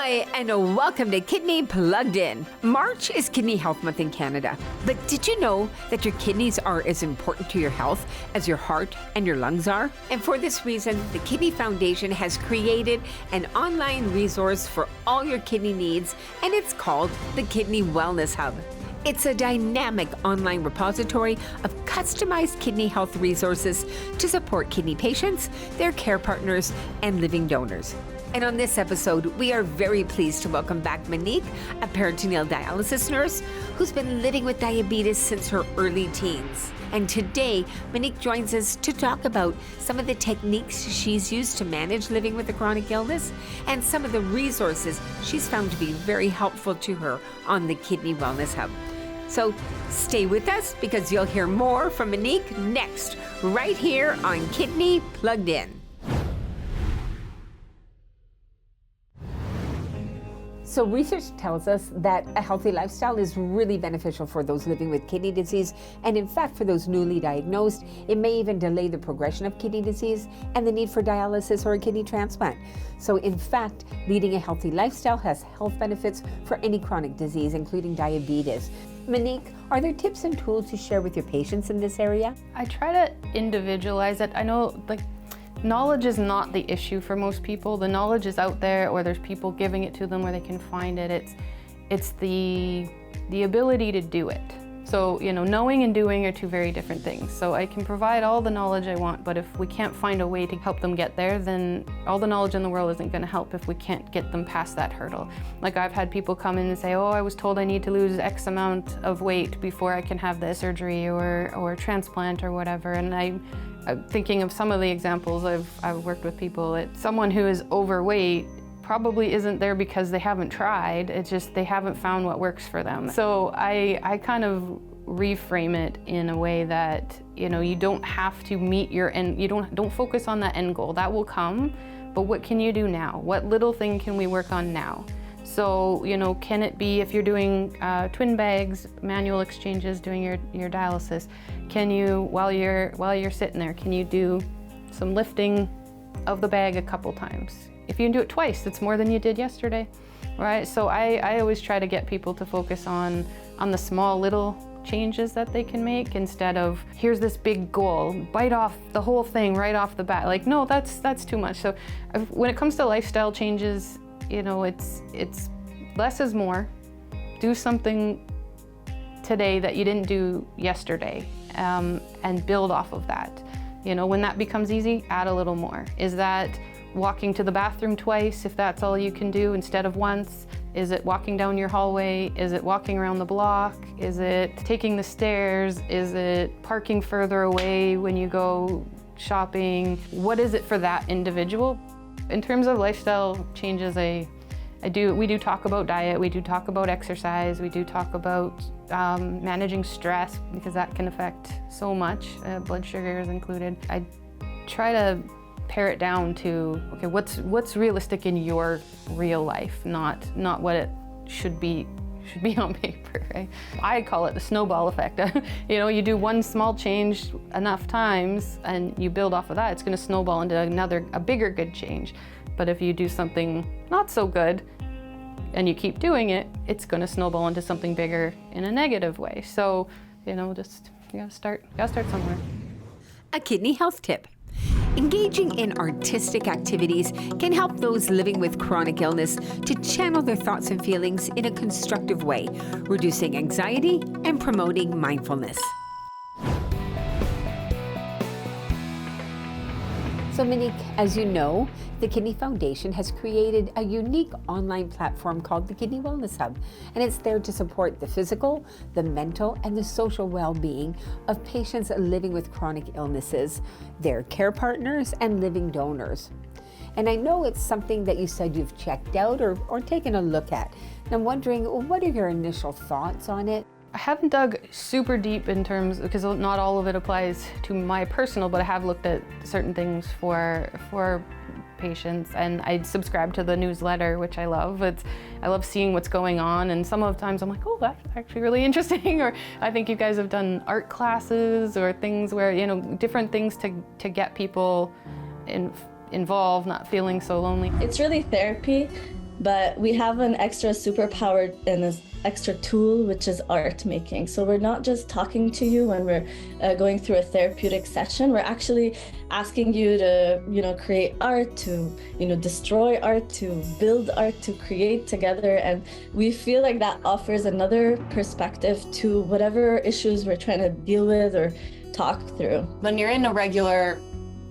Hi, and welcome to Kidney Plugged In. March is Kidney Health Month in Canada. But did you know that your kidneys are as important to your health as your heart and your lungs are? And for this reason, the Kidney Foundation has created an online resource for all your kidney needs, and it's called the Kidney Wellness Hub. It's a dynamic online repository of customized kidney health resources to support kidney patients, their care partners, and living donors. And on this episode, we are very pleased to welcome back Monique, a peritoneal dialysis nurse who's been living with diabetes since her early teens. And today, Monique joins us to talk about some of the techniques she's used to manage living with a chronic illness and some of the resources she's found to be very helpful to her on the Kidney Wellness Hub. So stay with us because you'll hear more from Monique next, right here on Kidney Plugged In. So research tells us that a healthy lifestyle is really beneficial for those living with kidney disease. And in fact, for those newly diagnosed, it may even delay the progression of kidney disease and the need for dialysis or a kidney transplant. So in fact, leading a healthy lifestyle has health benefits for any chronic disease, including diabetes. Monique, are there tips and tools you share with your patients in this area? I try to individualize it. I know, knowledge is not the issue for most people. The knowledge is out there, or there's people giving it to them where they can find it. It's the ability to do it. So, knowing and doing are two very different things. So I can provide all the knowledge I want, but if we can't find a way to help them get there, then all the knowledge in the world isn't going to help if we can't get them past that hurdle. Like, I've had people come in and say, oh, I was told I need to lose X amount of weight before I can have the surgery or transplant or whatever. And I'm thinking of some of the examples I've worked with people. Someone who is overweight probably isn't there because they haven't tried. It's just they haven't found what works for them. So I kind of reframe it in a way that, you don't have to meet your end. You don't focus on that end goal. That will come, but what can you do now? What little thing can we work on now? So, can it be, if you're doing twin bags, manual exchanges, doing your dialysis, can you, while you're sitting there, can you do some lifting of the bag a couple times? If you can do it twice, it's more than you did yesterday, right? So I always try to get people to focus on the small little changes that they can make, instead of, here's this big goal, bite off the whole thing right off the bat. Like, no, that's too much. So when it comes to lifestyle changes, it's less is more. Do something today that you didn't do yesterday, and build off of that. When that becomes easy, add a little more. Is that walking to the bathroom twice, if that's all you can do, instead of once? Is it walking down your hallway? Is it walking around the block? Is it taking the stairs? Is it parking further away when you go shopping? What is it for that individual? In terms of lifestyle changes, we do talk about diet, we do talk about exercise, we do talk about managing stress, because that can affect so much, blood sugar is included. I try to pare it down to, okay, what's realistic in your real life, not what it should be on paper, right? I call it the snowball effect. You do one small change enough times and you build off of that, it's going to snowball into a bigger good change. But if you do something not so good and you keep doing it, it's going to snowball into something bigger in a negative way. So, just you gotta start somewhere. A kidney health tip. Engaging in artistic activities can help those living with chronic illness to channel their thoughts and feelings in a constructive way, reducing anxiety and promoting mindfulness. So Monique, as you know, the Kidney Foundation has created a unique online platform called the Kidney Wellness Hub, and it's there to support the physical, the mental, and the social well-being of patients living with chronic illnesses, their care partners, and living donors. And I know it's something that you said you've checked out or taken a look at. And I'm wondering, what are your initial thoughts on it? I haven't dug super deep in terms, because not all of it applies to my personal, but I have looked at certain things for patients, and I subscribe to the newsletter, which I love. I love seeing what's going on, and some of the times I'm like, oh, that's actually really interesting. Or I think you guys have done art classes or things where, different things to get people involved, not feeling so lonely. It's really therapy. but we have an extra superpower and an extra tool, which is art making. So we're not just talking to you when we're going through a therapeutic session. We're actually asking you to, create art, to, destroy art, to build art, to create together. And we feel like that offers another perspective to whatever issues we're trying to deal with or talk through. When you're in a regular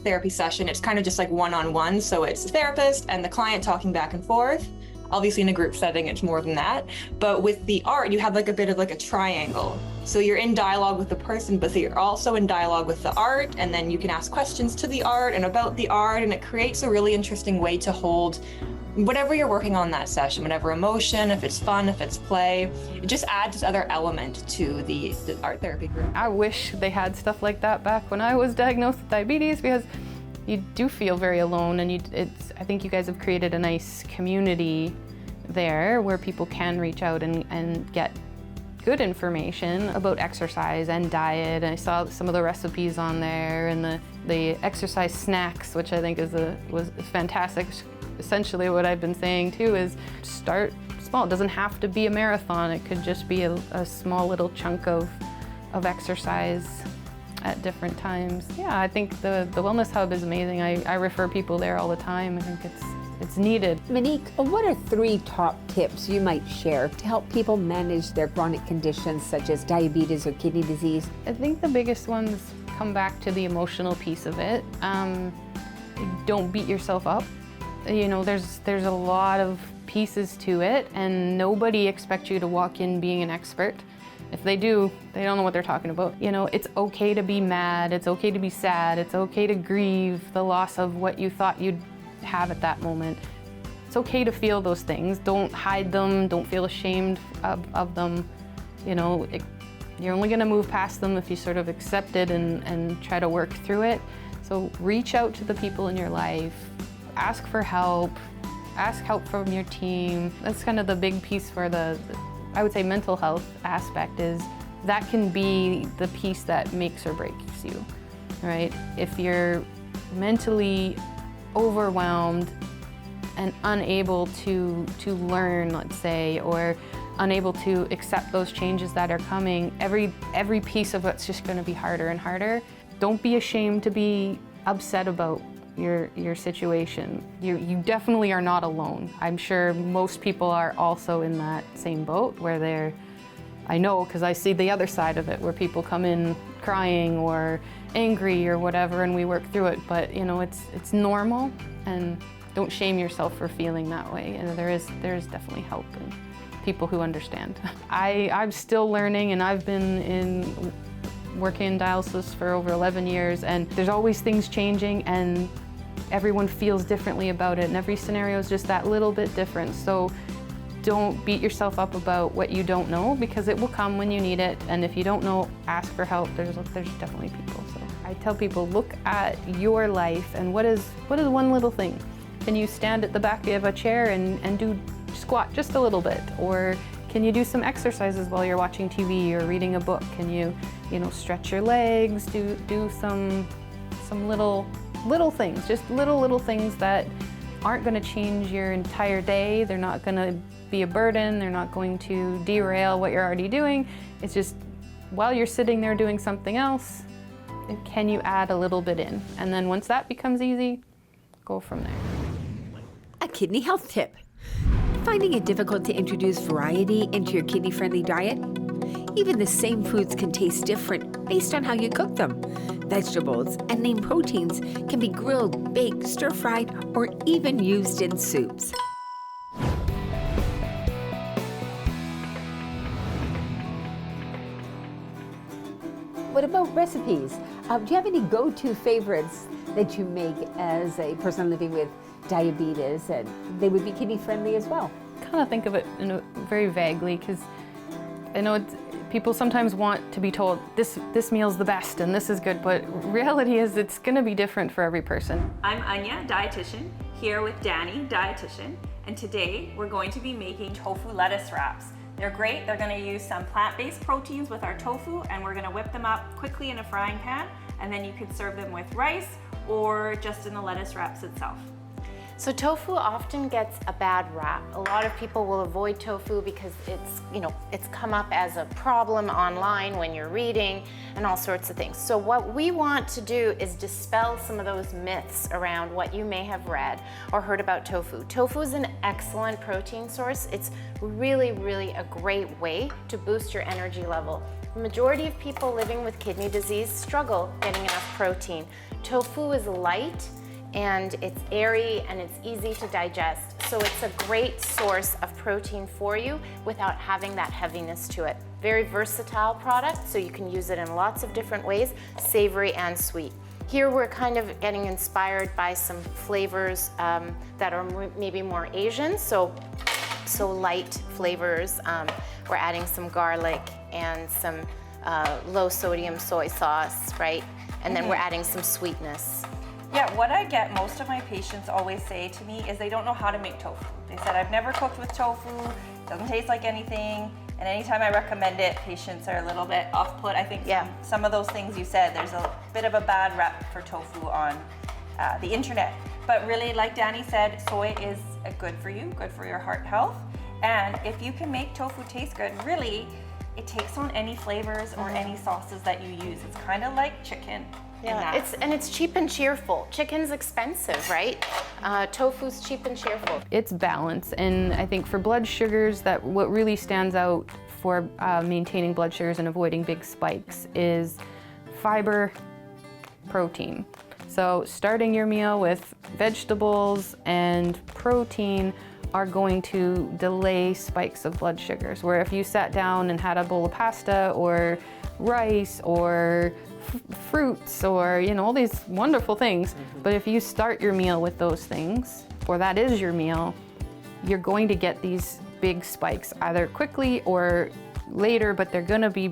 therapy session, it's kind of just like one-on-one. So it's the therapist and the client talking back and forth. Obviously in a group setting, it's more than that. But with the art, you have like a bit of like a triangle. So you're in dialogue with the person, but you're also in dialogue with the art. And then you can ask questions to the art and about the art. And it creates a really interesting way to hold whatever you're working on that session, whatever emotion, if it's fun, if it's play. It just adds this other element to the art therapy group. I wish they had stuff like that back when I was diagnosed with diabetes, because you do feel very alone, and I think you guys have created a nice community there where people can reach out and get good information about exercise and diet. And I saw some of the recipes on there, and the exercise snacks, which I think was fantastic. Essentially what I've been saying too is start small. It doesn't have to be a marathon. It could just be a small little chunk of exercise at different times. Yeah, I think the Wellness Hub is amazing. I refer people there all the time. I think it's needed. Monique, what are 3 top tips you might share to help people manage their chronic conditions such as diabetes or kidney disease? I think the biggest ones come back to the emotional piece of it. Don't beat yourself up. There's a lot of pieces to it, and nobody expects you to walk in being an expert. If they do, they don't know what they're talking about. It's okay to be mad, it's okay to be sad, it's okay to grieve the loss of what you thought you'd have at that moment. It's okay to feel those things. Don't hide them, don't feel ashamed of them. You're only gonna move past them if you sort of accept it and try to work through it. So reach out to the people in your life. Ask for help, ask help from your team. That's kind of the big piece for I would say mental health aspect, is that can be the piece that makes or breaks you, right? If you're mentally overwhelmed and unable to learn, let's say, or unable to accept those changes that are coming, every piece of it's just gonna be harder and harder. Don't be ashamed to be upset about your situation. You definitely are not alone. I'm sure most people are also in that same boat where I know because I see the other side of it, where people come in crying or angry or whatever, and we work through it. But it's normal, and don't shame yourself for feeling that way. And there is definitely help and people who understand. I'm still learning, and I've been working in dialysis for over 11 years, and there's always things changing, and everyone feels differently about it, and every scenario is just that little bit different. So don't beat yourself up about what you don't know, because it will come when you need it. And if you don't know, ask for help. There's definitely people. So I tell people, look at your life and what is one little thing. Can you stand at the back of a chair and do squat just a little bit? Or can you do some exercises while you're watching TV or reading a book? Can you stretch your legs, do some little things, just little things that aren't going to change your entire day. They're not going to be a burden. They're not going to derail what you're already doing. It's just while you're sitting there doing something else, can you add a little bit in? And then once that becomes easy, go from there. A kidney health tip. Finding it difficult to introduce variety into your kidney-friendly diet? Even the same foods can taste different based on how you cook them. Vegetables and lean proteins can be grilled, baked, stir-fried, or even used in soups. What about recipes? Do you have any go-to favorites that you make as a person living with diabetes, and they would be kidney-friendly as well? I kind of think of it very vaguely, because I know people sometimes want to be told this meal's the best and this is good, but reality is it's going to be different for every person. I'm Anya, dietitian, here with Danny, dietitian, and today we're going to be making tofu lettuce wraps. They're great. They're going to use some plant-based proteins with our tofu, and we're going to whip them up quickly in a frying pan, and then you could serve them with rice or just in the lettuce wraps itself. So tofu often gets a bad rap. A lot of people will avoid tofu because it's, it's come up as a problem online when you're reading and all sorts of things. So what we want to do is dispel some of those myths around what you may have read or heard about tofu. Tofu is an excellent protein source. It's really, really a great way to boost your energy level. The majority of people living with kidney disease struggle getting enough protein. Tofu is light, and it's airy and it's easy to digest. So it's a great source of protein for you without having that heaviness to it. Very versatile product, so you can use it in lots of different ways, savory and sweet. Here we're kind of getting inspired by some flavors that are maybe more Asian, so light flavors. We're adding some garlic and some low sodium soy sauce, right? And then we're adding some sweetness. Yeah, what I get most of my patients always say to me is they don't know how to make tofu. They said, I've never cooked with tofu, it doesn't taste like anything. And anytime I recommend it, patients are a little bit off-put. I think some of those things you said, there's a bit of a bad rep for tofu on the internet. But really, like Danny said, soy is good for you, good for your heart health. And if you can make tofu taste good, really, it takes on any flavors or any sauces that you use. It's kind of like chicken. Yeah, it's cheap and cheerful. Chicken's expensive, right? Tofu's cheap and cheerful. It's balance, and I think for blood sugars, that what really stands out for maintaining blood sugars and avoiding big spikes is fiber, protein. So starting your meal with vegetables and protein are going to delay spikes of blood sugars, where if you sat down and had a bowl of pasta or rice or fruits or all these wonderful things, but if you start your meal with those things, or that is your meal, you're going to get these big spikes either quickly or later, but they're going to be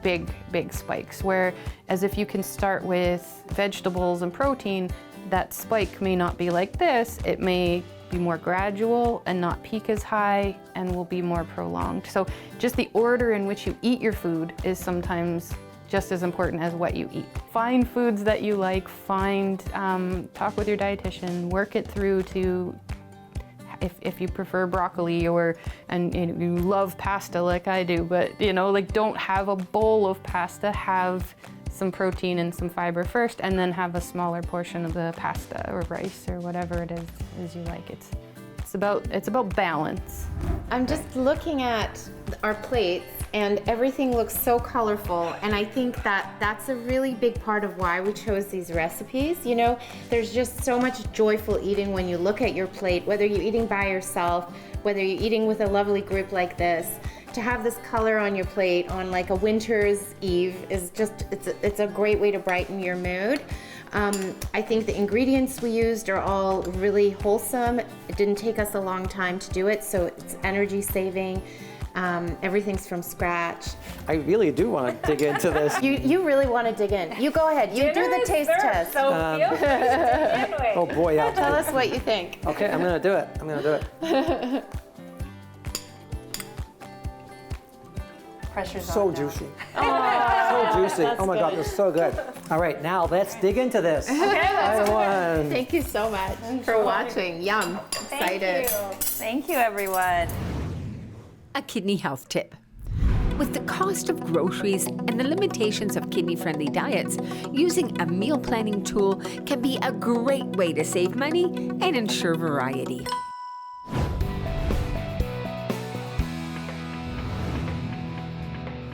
big spikes. Whereas if you can start with vegetables and protein, that spike may not be like this. It may be more gradual and not peak as high and will be more prolonged. So just the order in which you eat your food is sometimes just as important as what you eat. Find foods that you like, talk with your dietitian, work it through to, if you prefer broccoli and you love pasta like I do, but don't have a bowl of pasta, have some protein and some fiber first, and then have a smaller portion of the pasta or rice or whatever it is you like. It's about balance. I'm just looking at our plates and everything looks so colorful, and I think that's a really big part of why we chose these recipes. There's just so much joyful eating when you look at your plate, whether you're eating by yourself, whether you're eating with a lovely group like this. To have this color on your plate on like a winter's eve is just, it's a great way to brighten your mood. I think the ingredients we used are all really wholesome. It didn't take us a long time to do it, so it's energy saving. Everything's from scratch. I really do want to dig into this. You really want to dig in. You go ahead. You do the taste test. So feel free to dig in. Oh boy, yeah. Tell us what you think. Okay, I'm gonna do it. Pressure's So on now. juicy. So juicy. Oh my God, this is so good. All right, now let's dig into this. Okay, Thank you so much for watching. Yum. Excited. Thank you, everyone. A kidney health tip. With the cost of groceries and the limitations of kidney-friendly diets, using a meal planning tool can be a great way to save money and ensure variety.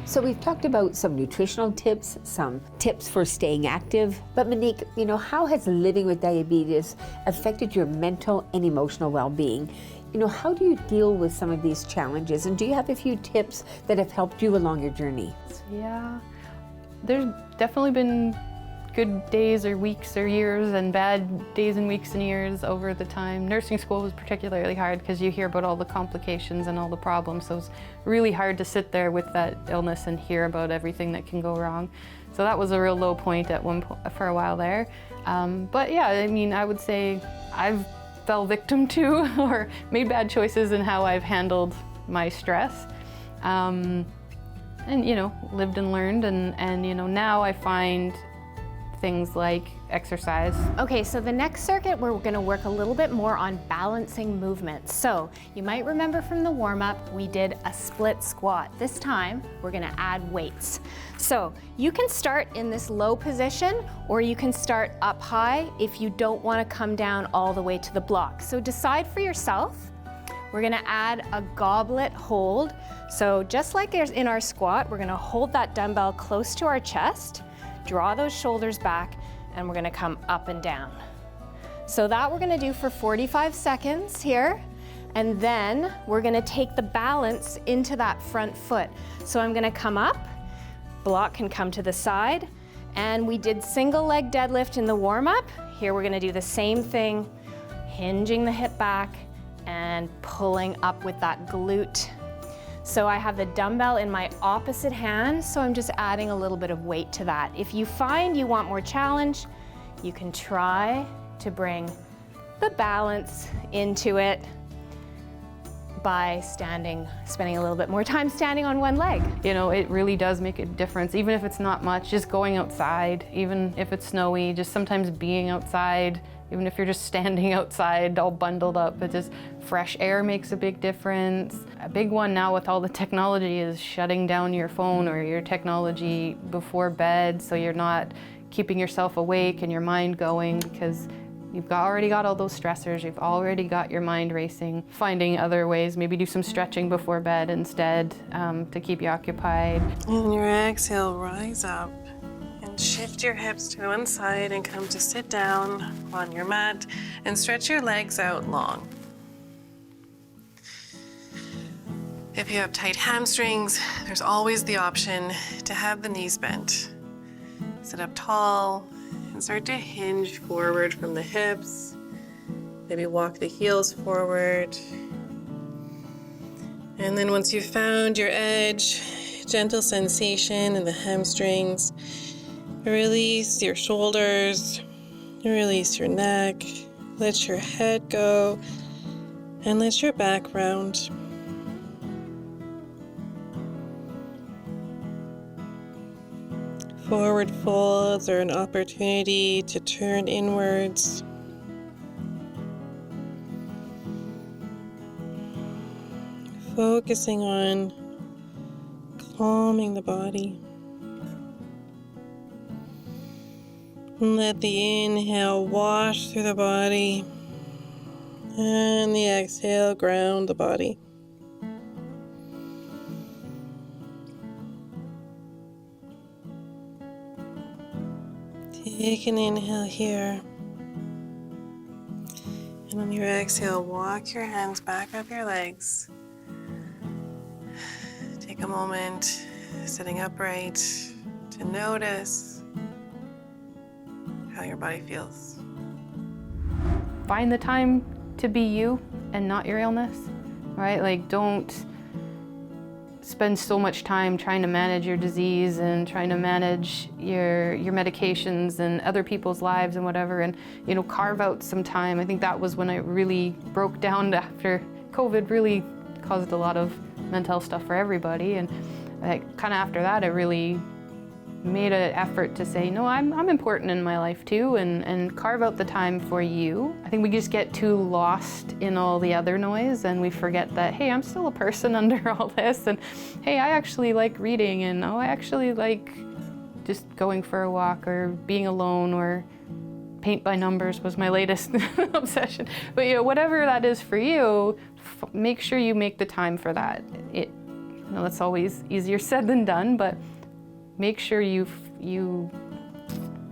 So we've talked about some nutritional tips, some tips for staying active, but Monique, how has living with diabetes affected your mental and emotional well-being? How do you deal with some of these challenges? And do you have a few tips that have helped you along your journey? Yeah, there's definitely been good days or weeks or years and bad days and weeks and years over the time. Nursing school was particularly hard because you hear about all the complications and all the problems, so it's really hard to sit there with that illness and hear about everything that can go wrong. So that was a real low point for a while there. But yeah, I would say I've fell victim to or made bad choices in how I've handled my stress. And lived and learned, and now I find things like exercise. Okay, so the next circuit, we're gonna work a little bit more on balancing movements. So you might remember from the warm-up, we did a split squat. This time, we're gonna add weights. So you can start in this low position, or you can start up high if you don't wanna come down all the way to the block. So decide for yourself. We're gonna add a goblet hold. So just like in our squat, we're gonna hold that dumbbell close to our chest, draw those shoulders back, and we're gonna come up and down. So that we're gonna do for 45 seconds here, and then we're gonna take the balance into that front foot. So I'm gonna come up, block can come to the side, and we did single leg deadlift in the warm-up. Here we're gonna do the same thing, hinging the hip back and pulling up with that glute. So I have the dumbbell in my opposite hand, so I'm just adding a little bit of weight to that. If you find you want more challenge, you can try to bring the balance into it by spending a little bit more time standing on one leg. You know, it really does make a difference, even if it's not much, just going outside, even if it's snowy, just sometimes being outside, even if you're just standing outside all bundled up, but just fresh air makes a big difference. A big one now with all the technology is shutting down your phone or your technology before bed, so you're not keeping yourself awake and your mind going, because you've already got all those stressors, you've already got your mind racing. Finding other ways, maybe do some stretching before bed instead to keep you occupied. And your exhale, rise up and shift your hips to one side and come to sit down on your mat and stretch your legs out long. If you have tight hamstrings, there's always the option to have the knees bent. Sit up tall and start to hinge forward from the hips. Maybe walk the heels forward. And then once you've found your edge, gentle sensation in the hamstrings, release your shoulders, release your neck, let your head go, and let your back round. Forward folds are an opportunity to turn inwards. Focusing on calming the body. And let the inhale wash through the body, and the exhale ground the body. Take an inhale here, and on your exhale, walk your hands back up your legs. Take a moment sitting upright to notice how your body feels. Find the time to be you and not your illness, right? Like, don't spend so much time trying to manage your disease and trying to manage your medications and other people's lives and whatever, and, you know, carve out some time. I think that was when I really broke down after COVID really caused a lot of mental health stuff for everybody, and kind of after that I really made an effort to say, no, I'm important in my life too, and carve out the time for you. I think we just get too lost in all the other noise, and we forget that, hey, I'm still a person under all this, and hey, I actually like reading, and oh, I actually like just going for a walk or being alone, or paint by numbers was my latest obsession. But, you know, whatever that is for you, make sure you make the time for that. That's always easier said than done, but make sure you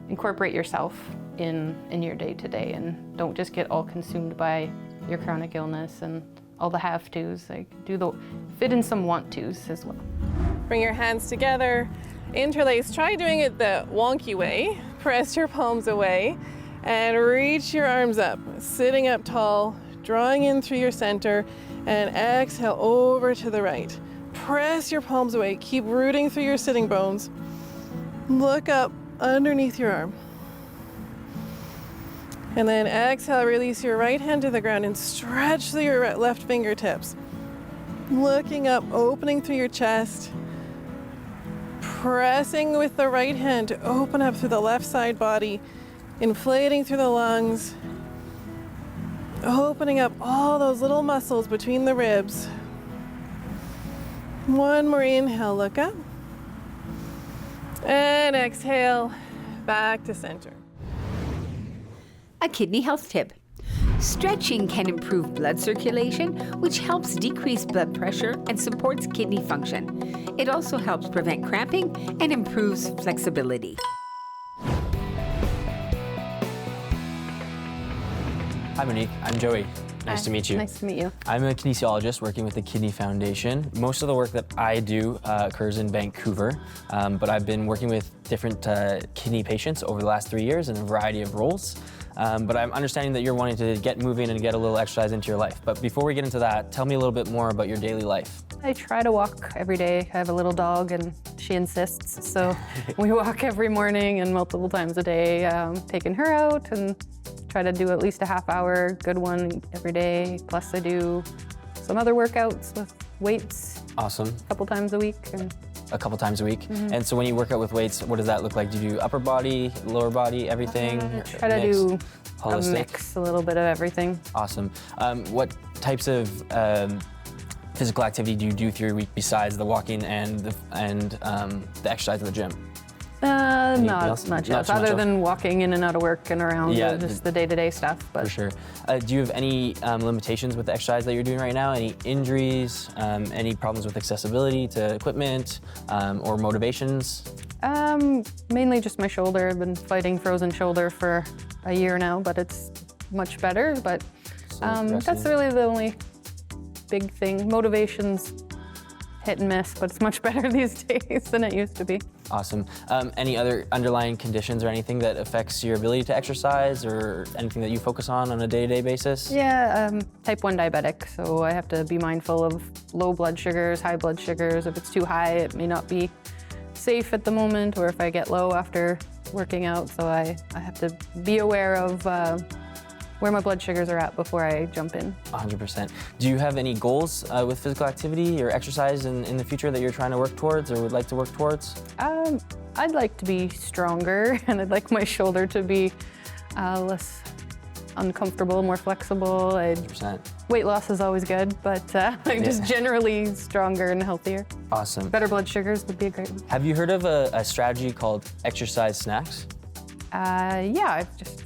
incorporate yourself in your day-to-day, and don't just get all consumed by your chronic illness and all the have-tos. Like, fit in some want-tos as well. Bring your hands together, interlace. Try doing it the wonky way. Press your palms away and reach your arms up, sitting up tall, drawing in through your center, and exhale over to the right. Press your palms away, keep rooting through your sitting bones. Look up underneath your arm. And then exhale, release your right hand to the ground and stretch through your left fingertips. Looking up, opening through your chest. pressing with the right hand to open up through the left side body, inflating through the lungs, opening up all those little muscles between the ribs. One more inhale, look up. And exhale, back to center. A kidney health tip. Stretching can improve blood circulation, which helps decrease blood pressure and supports kidney function. It also helps prevent cramping and improves flexibility. Hi Monique, I'm Joey. Nice to meet you. Nice to meet you. I'm a kinesiologist working with the Kidney Foundation. Most of the work that I do occurs in Vancouver, but I've been working with different kidney patients over the last 3 years in a variety of roles. But I'm understanding that you're wanting to get moving and get a little exercise into your life. But before we get into that, tell me a little bit more about your daily life. I try to walk every day. I have a little dog and she insists, so we walk every morning and multiple times a day, taking her out and try to do at least a half hour, good one every day. Plus I do some other workouts with weights. Awesome. A couple times a week. A couple times a week. And so when you work out with weights, what does that look like? Do you do upper body, lower body, everything? Try to do holistic? a mix, a little bit of everything. Awesome. What types of physical activity do you do through your week besides the walking and the exercise in the gym? Not much else, other than walking in and out of work and around, just the day-to-day stuff. But. For sure. Do you have any limitations with the exercise that you're doing right now? Any injuries, any problems with accessibility to equipment, or motivations? Mainly just my shoulder. I've been fighting frozen shoulder for a year now, but it's much better. But that's really the only big thing. Motivation's hit and miss, but it's much better these days than it used to be. Awesome. Any other underlying conditions or anything that affects your ability to exercise or anything that you focus on a day-to-day basis? Yeah, type 1 diabetic, so I have to be mindful of low blood sugars, high blood sugars. If it's too high, it may not be safe at the moment, or if I get low after working out, so I have to be aware of where my blood sugars are at before I jump in. 100%. Do you have any goals with physical activity or exercise in the future that you're trying to work towards or would like to work towards? I'd like to be stronger, and I'd like my shoulder to be less uncomfortable, more flexible. 100%. Weight loss is always good, but just generally stronger and healthier. Awesome. Better blood sugars would be a great one. Have you heard of a strategy called exercise snacks? Yeah, I've just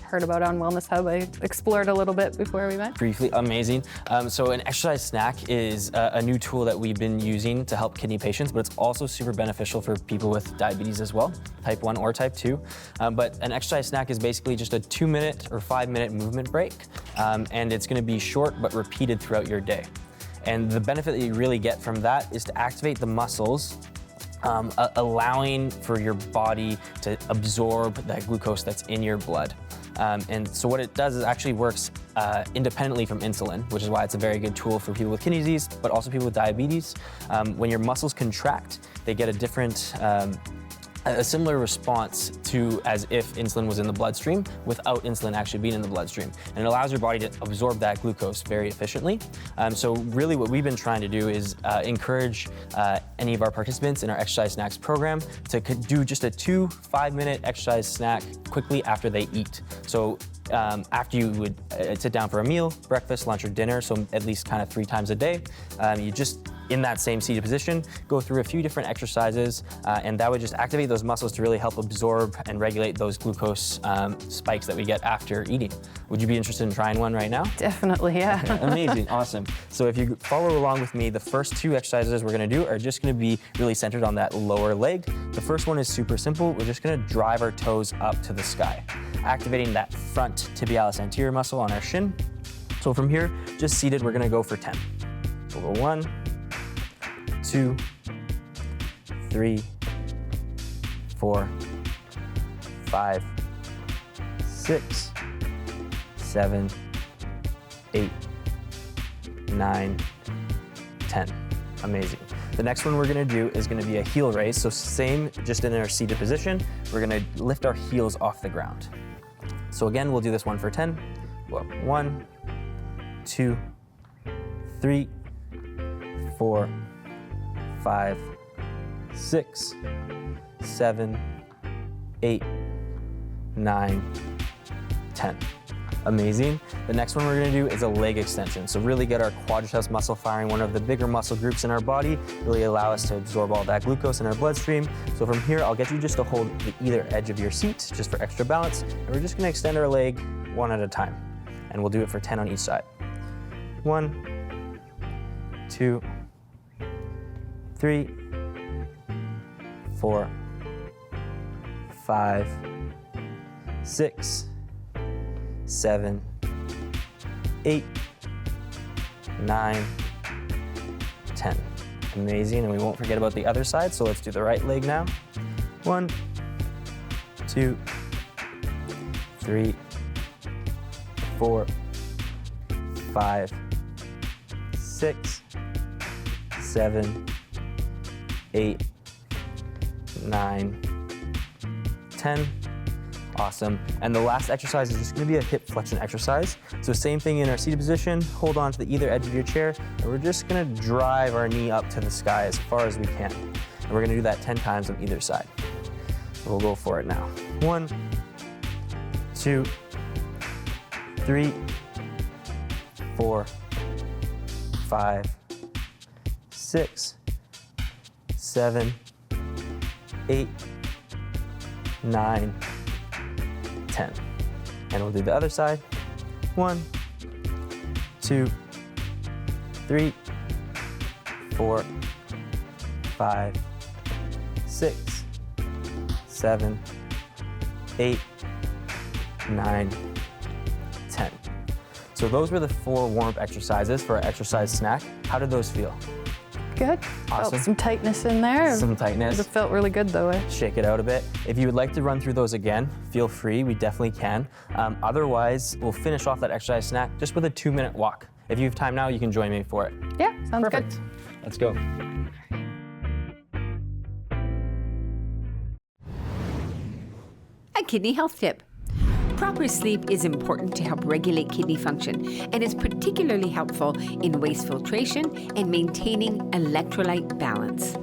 heard about it on Wellness Hub. I explored a little bit before we met. Briefly, amazing. So an exercise snack is a new tool that we've been using to help kidney patients, but it's also super beneficial for people with diabetes as well, type 1 or type 2. But an exercise snack is basically just a 2-minute or 5-minute movement break, and it's gonna be short but repeated throughout your day. And the benefit that you really get from that is to activate the muscles, allowing for your body to absorb that glucose that's in your blood. And so what it does is actually works independently from insulin, which is why it's a very good tool for people with kidney disease, but also people with diabetes. When your muscles contract, they get a different, a similar response to as if insulin was in the bloodstream without insulin actually being in the bloodstream. And it allows your body to absorb that glucose very efficiently. So really what we've been trying to do is encourage any of our participants in our exercise snacks program to do just a 2 5-minute exercise snack quickly after they eat. So after you would sit down for a meal, breakfast, lunch, or dinner, so at least kind of 3 times a day, you just, in that same seated position, go through a few different exercises, and that would just activate those muscles to really help absorb and regulate those glucose spikes that we get after eating. Would you be interested in trying one right now? Definitely, yeah. Amazing, awesome. So if you follow along with me, the first 2 exercises we're gonna do are just gonna be really centered on that lower leg. The first one is super simple. We're just gonna drive our toes up to the sky, activating that front tibialis anterior muscle on our shin. So from here, just seated, we're gonna go for 10. So we'll go 1, 2, 3, 4, 5, 6, 7, 8, 9, 10. Amazing. The next one we're gonna do is gonna be a heel raise. So same, just in our seated position, we're gonna lift our heels off the ground. So again, we'll do this one for 10. Well, 1, 2, 3, 4, 5, 6, 7, 8, 9, 10. Amazing. The next one we're gonna do is a leg extension. So really get our quadriceps muscle firing, one of the bigger muscle groups in our body, really allow us to absorb all that glucose in our bloodstream. So from here, I'll get you just to hold the either edge of your seat, just for extra balance. And we're just gonna extend our leg one at a time. And we'll do it for 10 on each side. 1, 2, 3, 4, 5, 6, 7, 8, 9, 10. Amazing, and we won't forget about the other side, so let's do the right leg now. 1, 2, 3, 4, 5, 6, 7, 8, 9, 10. Awesome. And the last exercise is just going to be a hip flexion exercise. So same thing in our seated position, hold on to the either edge of your chair, and we're just going to drive our knee up to the sky as far as we can. And we're going to do that 10 times on either side. So we'll go for it now. 1, 2, 3, 4, 5, 6, 7, 8, 9, 10. And we'll do the other side. 1, 2, 3, 4, 5, 6, 7, 8, 9, 10. So those were the 4 warm-up exercises for our exercise snack. How did those feel? Good. Awesome. Felt some tightness in there. Some tightness. It felt really good though. Shake it out a bit. If you would like to run through those again, feel free, we definitely can. Otherwise, we'll finish off that exercise snack just with a 2-minute walk. If you have time now, you can join me for it. Yeah, sounds Perfect. good. Let's go. A kidney health tip. Proper sleep is important to help regulate kidney function and is particularly helpful in waste filtration and maintaining electrolyte balance.